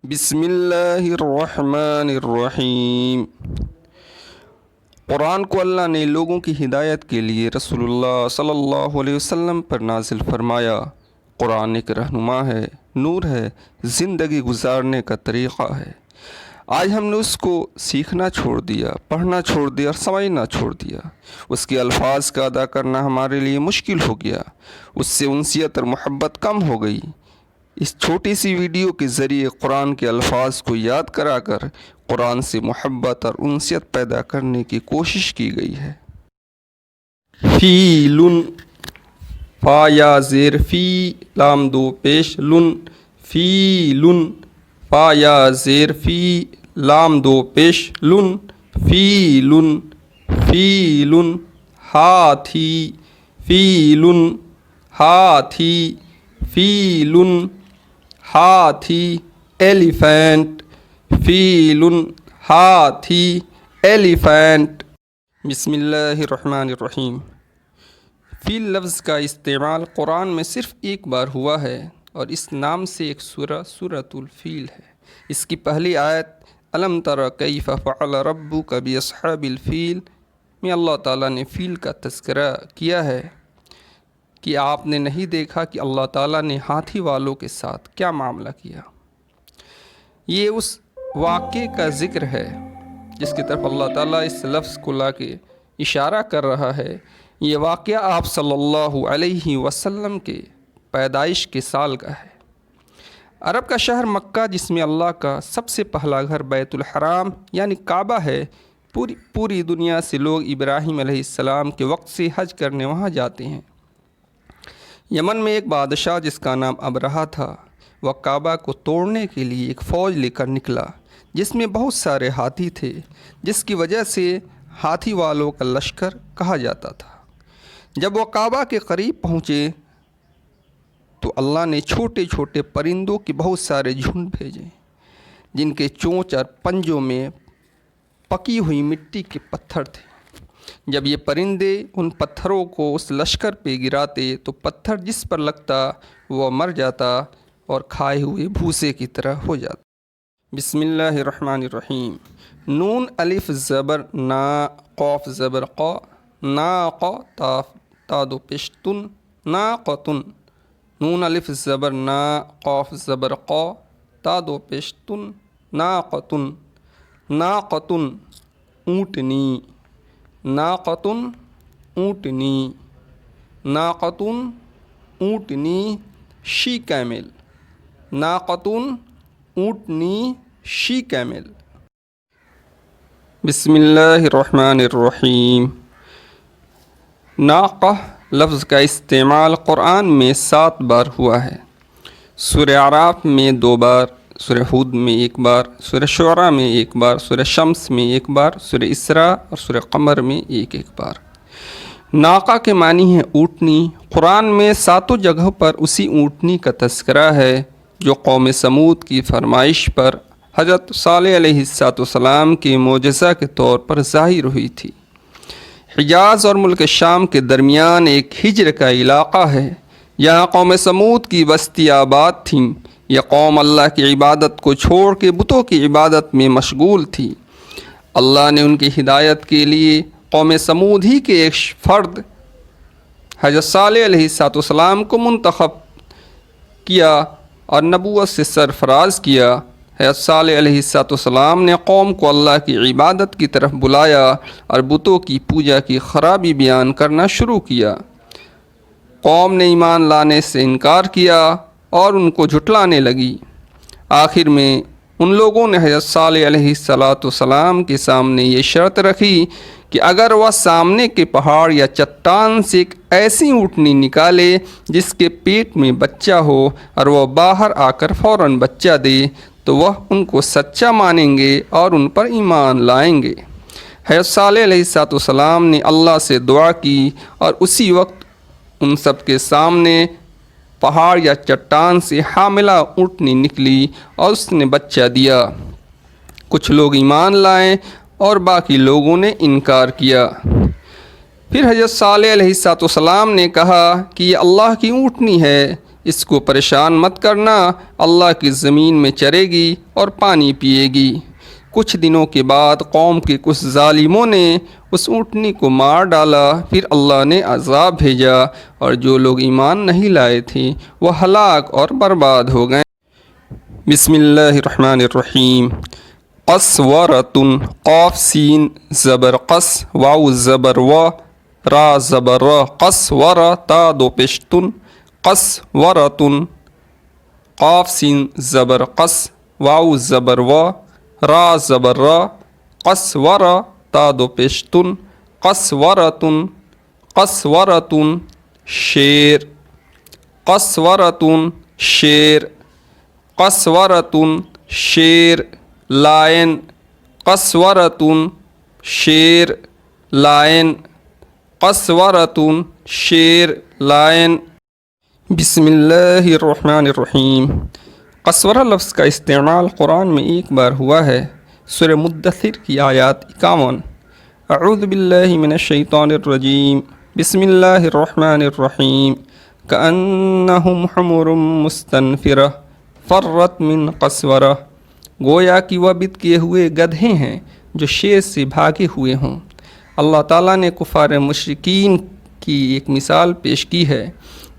بسم اللہ الرحمن الرحیم۔ قرآن کو اللہ نے لوگوں کی ہدایت کے لیے رسول اللہ صلی اللہ علیہ وسلم پر نازل فرمایا۔ قرآن ایک رہنما ہے، نور ہے، زندگی گزارنے کا طریقہ ہے۔ آج ہم نے اس کو سیکھنا چھوڑ دیا، پڑھنا چھوڑ دیا اور سمجھنا چھوڑ دیا۔ اس کے الفاظ کا ادا کرنا ہمارے لیے مشکل ہو گیا، اس سے انسیت اور محبت کم ہو گئی۔ اس چھوٹی سی ویڈیو کے ذریعے قرآن کے الفاظ کو یاد کرا کر قرآن سے محبت اور انسیت پیدا کرنے کی کوشش کی گئی ہے۔ فیلن، فا یا زیر فی، لام دو پیش لن، فیلن، فا یا زیر فی، لام دو پیش لن، فیلن، فیلن، ہاتھی، فیلن، ہاتھی، فیلن، ہاتھی، ایلیفینٹ، فیلن، ہاتھی، ایلیفینٹ۔ بسم اللہ الرحمن الرحیم۔ فیل لفظ کا استعمال قرآن میں صرف ایک بار ہوا ہے اور اس نام سے ایک سورۃ الفیل ہے۔ اس کی پہلی آیت الم تر کیف فعل ربک باصحاب الفیل میں اللہ تعالیٰ نے فیل کا تذکرہ کیا ہے کہ آپ نے نہیں دیکھا کہ اللہ تعالیٰ نے ہاتھی والوں کے ساتھ کیا معاملہ کیا۔ یہ اس واقعے کا ذکر ہے جس کی طرف اللہ تعالیٰ اس لفظ کو لا کے اشارہ کر رہا ہے۔ یہ واقعہ آپ صلی اللہ علیہ وسلم کے پیدائش کے سال کا ہے۔ عرب کا شہر مکہ، جس میں اللہ کا سب سے پہلا گھر بیت الحرام یعنی کعبہ ہے، پوری دنیا سے لوگ ابراہیم علیہ السلام کے وقت سے حج کرنے وہاں جاتے ہیں۔ یمن میں ایک بادشاہ جس کا نام ابرہہ تھا، وہ کعبہ کو توڑنے کے لیے ایک فوج لے کر نکلا جس میں بہت سارے ہاتھی تھے، جس کی وجہ سے ہاتھی والوں کا لشکر کہا جاتا تھا۔ جب وہ کعبہ کے قریب پہنچے تو اللہ نے چھوٹے چھوٹے پرندوں کے بہت سارے جھنڈ بھیجے جن کے چونچ اور پنجوں میں پکی ہوئی مٹی کے پتھر تھے۔ جب یہ پرندے ان پتھروں کو اس لشکر پہ گراتے تو پتھر جس پر لگتا وہ مر جاتا اور کھائے ہوئے بھوسے کی طرح ہو جاتا۔ بسم اللہ الرحمن الرحیم۔ نون الف زبر نا، قاف زبر قا، ناق، تا دو پشتن، ناقتن، نون الف زبر نا، قاف زبر قا، تا دو پشتن، ناقتن، ناقتن، اونٹنی، ناقتن، اونٹنی، ناقتن، اونٹنی، شی کیمل، ناقتن، اونٹنی، شی کیمل۔ بسم اللہ الرحمن الرحیم۔ ناقہ لفظ کا استعمال قرآن میں 7 بار ہوا ہے۔ سورہ اعراف میں 2 بار، سورہ ہود میں 1 بار، سورہ شعراء میں 1 بار، سورہ شمس میں 1 بار، سورہ اسراء اور سورہ قمر میں 1 بار۔ ناقہ کے معنی ہے اونٹنی۔ قرآن میں 7 جگہوں پر اسی اونٹنی کا تذکرہ ہے جو قوم سمود کی فرمائش پر حضرت صالح علیہ السلام کے معجزہ کے طور پر ظاہر ہوئی تھی۔ حجاز اور ملک شام کے درمیان ایک ہجر کا علاقہ ہے، یہاں قوم سمود کی بستی آباد تھیں۔ یہ قوم اللہ کی عبادت کو چھوڑ کے بتوں کی عبادت میں مشغول تھی۔ اللہ نے ان کی ہدایت کے لیے قوم سمود ہی کے ایک فرد حضرت صالح علیہ السلام کو منتخب کیا اور نبوت سے سرفراز کیا۔ حضرت صالح علیہ السلام نے قوم کو اللہ کی عبادت کی طرف بلایا اور بتوں کی پوجا کی خرابی بیان کرنا شروع کیا۔ قوم نے ایمان لانے سے انکار کیا اور ان کو جھٹلانے لگی۔ آخر میں ان لوگوں نے حضرت صالح علیہ السلام کے سامنے یہ شرط رکھی کہ اگر وہ سامنے کے پہاڑ یا چٹان سے ایک ایسی اونٹنی نکالے جس کے پیٹ میں بچہ ہو اور وہ باہر آ کر فوراً بچہ دے تو وہ ان کو سچا مانیں گے اور ان پر ایمان لائیں گے۔ حضرت صالح علیہ السلام نے اللہ سے دعا کی اور اسی وقت ان سب کے سامنے پہاڑ یا چٹان سے حاملہ اونٹنی نکلی اور اس نے بچہ دیا۔ کچھ لوگ ایمان لائے اور باقی لوگوں نے انکار کیا۔ پھر حضرت صالح علیہ السلام نے کہا کہ یہ اللہ کی اونٹنی ہے، اس کو پریشان مت کرنا، اللہ کی زمین میں چرے گی اور پانی پیے گی۔ کچھ دنوں کے بعد قوم کے کچھ ظالموں نے اس اونٹنی کو مار ڈالا، پھر اللہ نے عذاب بھیجا اور جو لوگ ایمان نہیں لائے تھے وہ ہلاک اور برباد ہو گئے۔ بسم اللہ الرحمن الرحیم۔ قسورۃ، قاف سین زبر قس، واو زبر و، را زبر را، قسور تا دو پیشتن، قسورۃ، قاف سین زبر قس، واو زبر و، را زبر را، قسور تا دو پیشتن، قسورۃ، قسورۃ شیر، قسورۃ شیر، قسورۃ شیر لائن، قسورۃ شیر لائن، قسورۃ شیر لائن۔ بسم اللہ الرحمن الرحیم۔ قسورہ لفظ کا استعمال قرآن میں ایک بار ہوا ہے۔ سورہ مدثر کی آیات 51۔ اعوذ باللہ من الشیطان الرجیم، بسم اللہ الرحمن الرحیم۔ کأنہم حمر مستنفرہ فرت من قسورہ، گویا کہ وہ بت کیے ہوئے گدھے ہیں جو شیر سے بھاگے ہوئے ہوں۔ اللہ تعالیٰ نے کفار مشرکین کی ایک مثال پیش کی ہے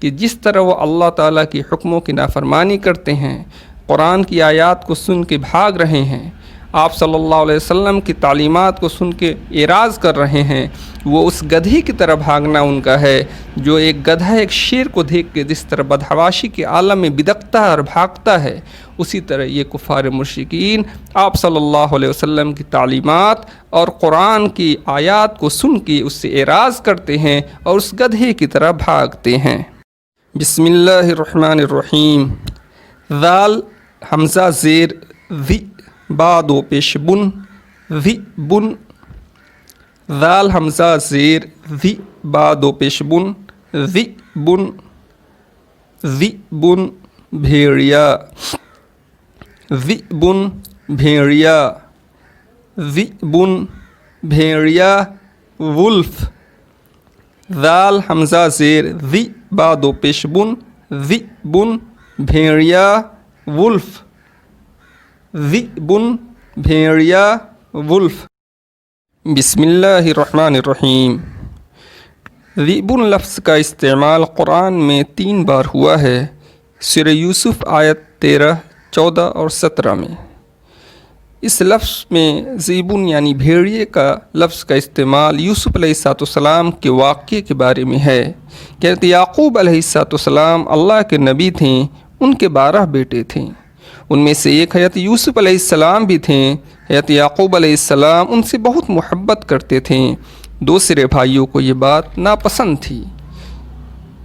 کہ جس طرح وہ اللہ تعالیٰ کے حکموں کی نافرمانی کرتے ہیں، قرآن کی آیات کو سن کے بھاگ رہے ہیں، آپ صلی اللہ علیہ وسلم کی تعلیمات کو سن کے اعراض کر رہے ہیں، وہ اس گدھے کی طرح بھاگنا ان کا ہے جو ایک گدھا ایک شیر کو دیکھ کے جس طرح بدحواشی کے عالم میں بدکتا ہے اور بھاگتا ہے، اسی طرح یہ کفار مشرکین آپ صلی اللہ علیہ وسلم کی تعلیمات اور قرآن کی آیات کو سن کے اس سے اعراض کرتے ہیں اور اس گدھے کی طرح بھاگتے ہیں۔ بسم اللہ الرحمن الرحیم۔ ذال حمزہ زیر ذی، با دو پیش بن، ذی بن، ذال حمزہ زیر ذی، با دو پیش بن، ذی بن، ذی بن بھیڑیا، ذی بن بھیڑیا، ذی بن بھیڑیا، ولف، ذال حمزہ زیر ذی، با دو پیش بن، ذی بن بھیڑیا، ولف، ذی بن بھیڑیا، ولف۔ بسم اللہ الرحمن الرحیم۔ ذئب لفظ کا استعمال قرآن میں 3 بار ہوا ہے۔ سورہ یوسف آیت 13، 14 اور 17 میں۔ اس لفظ میں ذئب یعنی بھیڑیے کا لفظ کا استعمال یوسف علیہ السلام کے واقعے کے بارے میں ہے کہ یعقوب علیہ السلام اللہ کے نبی تھے، ان کے 12 بیٹے تھے، ان میں سے ایک حضرت یوسف علیہ السلام بھی تھے۔ حضرت یعقوب علیہ السلام ان سے بہت محبت کرتے تھے۔ دوسرے بھائیوں کو یہ بات ناپسند تھی۔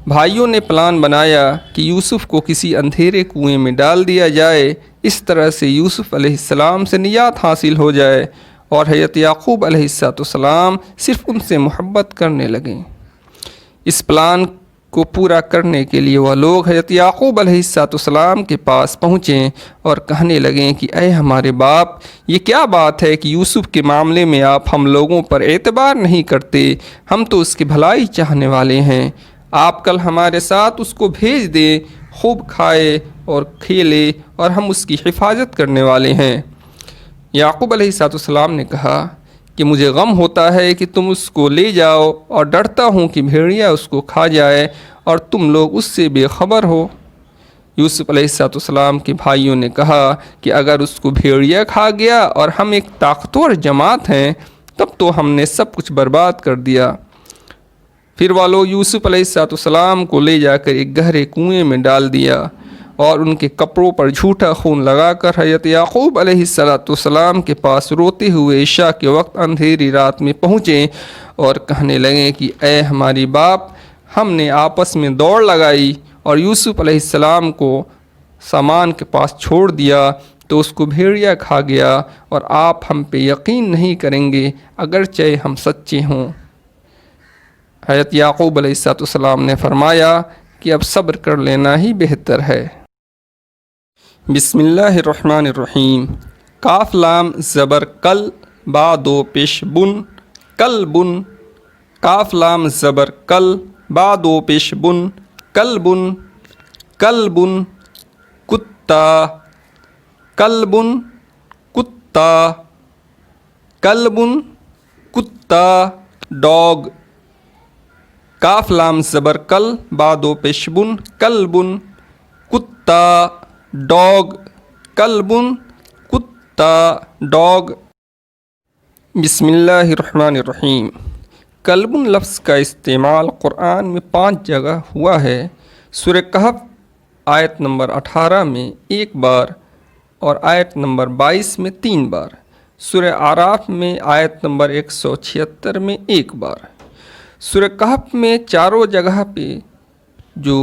بھائیوں نے پلان بنایا کہ یوسف کو کسی اندھیرے کنویں میں ڈال دیا جائے، اس طرح سے یوسف علیہ السلام سے نجات حاصل ہو جائے، اور حضرت یعقوب علیہ السلام صرف ان سے محبت کرنے لگیں۔ اس پلان کو پورا کرنے کے لیے وہ لوگ حضرت یعقوب علیہ السلام کے پاس پہنچیں اور کہنے لگیں کہ اے ہمارے باپ، یہ کیا بات ہے کہ یوسف کے معاملے میں آپ ہم لوگوں پر اعتبار نہیں کرتے؟ ہم تو اس کی بھلائی چاہنے والے ہیں۔ آپ کل ہمارے ساتھ اس کو بھیج دیں، خوب کھائے اور کھیلے، اور ہم اس کی حفاظت کرنے والے ہیں۔ یعقوب علیہ السلام نے کہا کہ مجھے غم ہوتا ہے کہ تم اس کو لے جاؤ، اور ڈرتا ہوں کہ بھیڑیا اس کو کھا جائے اور تم لوگ اس سے بے خبر ہو۔ یوسف علیہ السلام کے بھائیوں نے کہا کہ اگر اس کو بھیڑیا کھا گیا اور ہم ایک طاقتور جماعت ہیں تب تو ہم نے سب کچھ برباد کر دیا۔ پھر وہ لوگ یوسف علیہ السلام کو لے جا کر ایک گہرے کنویں میں ڈال دیا، اور ان کے کپڑوں پر جھوٹا خون لگا کر حضرت یعقوب علیہ السلام کے پاس روتے ہوئے عشاء کے وقت اندھیری رات میں پہنچے اور کہنے لگے کہ اے ہماری باپ، ہم نے آپس میں دوڑ لگائی اور یوسف علیہ السلام کو سامان کے پاس چھوڑ دیا تو اس کو بھیڑیا کھا گیا، اور آپ ہم پہ یقین نہیں کریں گے اگرچہ ہم سچے ہوں۔ حضرت یعقوب علیہ السلام نے فرمایا کہ اب صبر کر لینا ہی بہتر ہے۔ بسم اللہ الرحمن الرحیم۔ کاف لام زبر کل، با دو پیش بن، کل بن، کاف لام زبر کل، با دو پیش بن، کل بن، کلبن کتا، کلبن کتا، کلبن کتا، ڈاگ، کاف لام زبر کل، بعد و پیش بن، کلبن کتا، ڈاگ، کلبن کتا، ڈاگ۔ بسم اللہ الرحمن الرحیم۔ کلبن لفظ کا استعمال قرآن میں 5 جگہ ہوا ہے۔ سورہ کہف آیت نمبر 18 میں 1 بار اور آیت نمبر 22 میں 3 بار، سورہ اعراف میں آیت نمبر 176 میں 1 بار۔ سورہ کہف میں چاروں جگہ پہ جو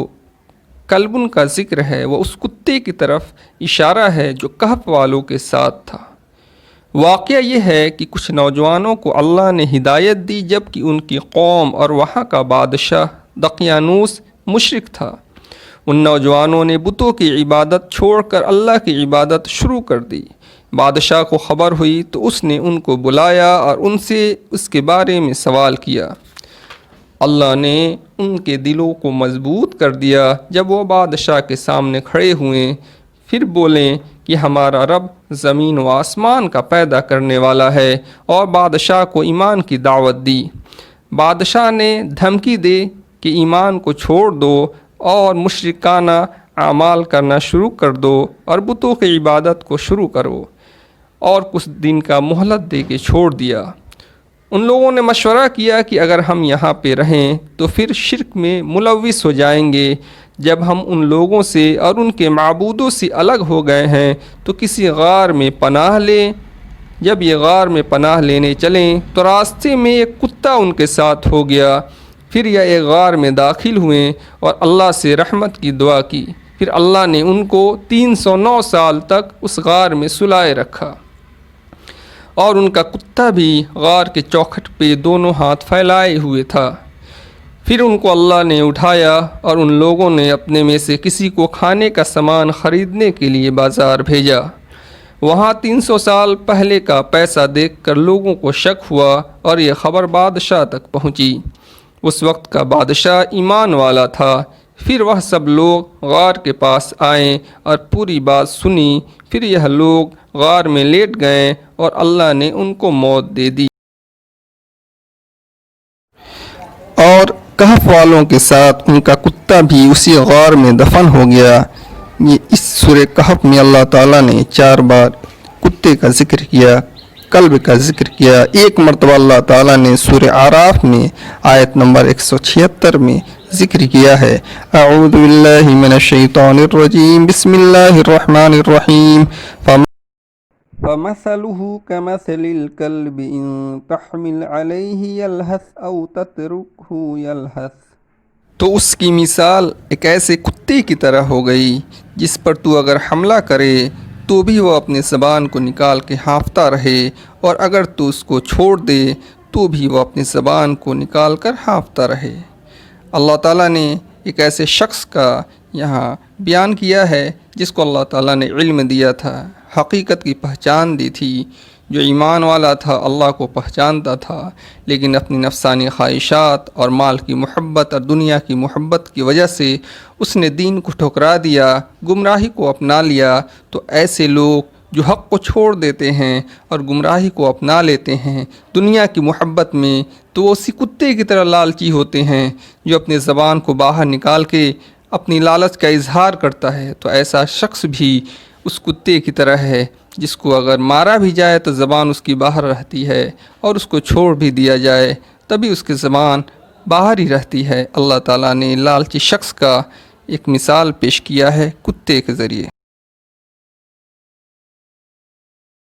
کلبن کا ذکر ہے وہ اس کتے کی طرف اشارہ ہے جو کہف والوں کے ساتھ تھا۔ واقعہ یہ ہے کہ کچھ نوجوانوں کو اللہ نے ہدایت دی جبکہ ان کی قوم اور وہاں کا بادشاہ دقیانوس مشرک تھا۔ ان نوجوانوں نے بتوں کی عبادت چھوڑ کر اللہ کی عبادت شروع کر دی۔ بادشاہ کو خبر ہوئی تو اس نے ان کو بلایا اور ان سے اس کے بارے میں سوال کیا۔ اللہ نے ان کے دلوں کو مضبوط کر دیا۔ جب وہ بادشاہ کے سامنے کھڑے ہوئے پھر بولیں کہ ہمارا رب زمین و آسمان کا پیدا کرنے والا ہے، اور بادشاہ کو ایمان کی دعوت دی۔ بادشاہ نے دھمکی دے کہ ایمان کو چھوڑ دو اور مشرکانہ اعمال کرنا شروع کر دو اور بتوں کی عبادت کو شروع کرو، اور کچھ دن کا مہلت دے کے چھوڑ دیا۔ ان لوگوں نے مشورہ کیا کہ اگر ہم یہاں پہ رہیں تو پھر شرک میں ملوث ہو جائیں گے۔ جب ہم ان لوگوں سے اور ان کے معبودوں سے الگ ہو گئے ہیں تو کسی غار میں پناہ لیں۔ جب یہ غار میں پناہ لینے چلیں تو راستے میں ایک کتا ان کے ساتھ ہو گیا۔ پھر یہ ایک غار میں داخل ہوئے اور اللہ سے رحمت کی دعا کی۔ پھر اللہ نے ان کو 309 سال تک اس غار میں سلائے رکھا، اور ان کا کتا بھی غار کے چوکھٹ پہ دونوں ہاتھ پھیلائے ہوئے تھا۔ پھر ان کو اللہ نے اٹھایا اور ان لوگوں نے اپنے میں سے کسی کو کھانے کا سامان خریدنے کے لیے بازار بھیجا۔ وہاں 300 سال پہلے کا پیسہ دیکھ کر لوگوں کو شک ہوا اور یہ خبر بادشاہ تک پہنچی۔ اس وقت کا بادشاہ ایمان والا تھا۔ پھر وہ سب لوگ غار کے پاس آئے اور پوری بات سنی۔ پھر یہ لوگ غار میں لیٹ گئے اور اللہ نے ان کو موت دے دی۔ اور کہف والوں کے ساتھ ان کا کتا بھی اسی غار میں دفن ہو گیا۔ یہ اس سورہ کہف میں اللہ تعالیٰ نے 4 بار کتے کا ذکر کیا، کلب کا ذکر کیا۔ ایک مرتبہ اللہ تعالیٰ نے سورہ اعراف میں آیت نمبر 176 میں ذکر کیا ہے۔ اعوذ باللہ من الشیطان الرجیم، بسم اللہ الرحمن الرحیم۔ فَمَثَلُهُ كَمَثَلِ الْكَلْبِ إِن تَحْمِلْ عَلَيْهِ يَلْهَثْ أَوْ تَتْرُكْهُ يَلْهَثْ۔ تو اس کی مثال ایک ایسے کتے کی طرح ہو گئی جس پر تو اگر حملہ کرے تو بھی وہ اپنی زبان کو نکال کے ہانفتا رہے، اور اگر تو اس کو چھوڑ دے تو بھی وہ اپنی زبان کو نکال کر ہانفتا رہے۔ اللہ تعالیٰ نے ایک ایسے شخص کا یہاں بیان کیا ہے جس کو اللہ تعالیٰ نے علم دیا تھا، حقیقت کی پہچان دی تھی، جو ایمان والا تھا، اللہ کو پہچانتا تھا، لیکن اپنی نفسانی خواہشات اور مال کی محبت اور دنیا کی محبت کی وجہ سے اس نے دین کو ٹھکرا دیا، گمراہی کو اپنا لیا۔ تو ایسے لوگ جو حق کو چھوڑ دیتے ہیں اور گمراہی کو اپنا لیتے ہیں دنیا کی محبت میں، تو وہ اسی کتے کی طرح لالچی ہوتے ہیں جو اپنی زبان کو باہر نکال کے اپنی لالچ کا اظہار کرتا ہے۔ تو ایسا شخص بھی اس کتے کی طرح ہے جس کو اگر مارا بھی جائے تو زبان اس کی باہر رہتی ہے، اور اس کو چھوڑ بھی دیا جائے تبھی اس کی زبان باہر ہی رہتی ہے۔ اللہ تعالیٰ نے لالچی شخص کا ایک مثال پیش کیا ہے کتے کے ذریعے۔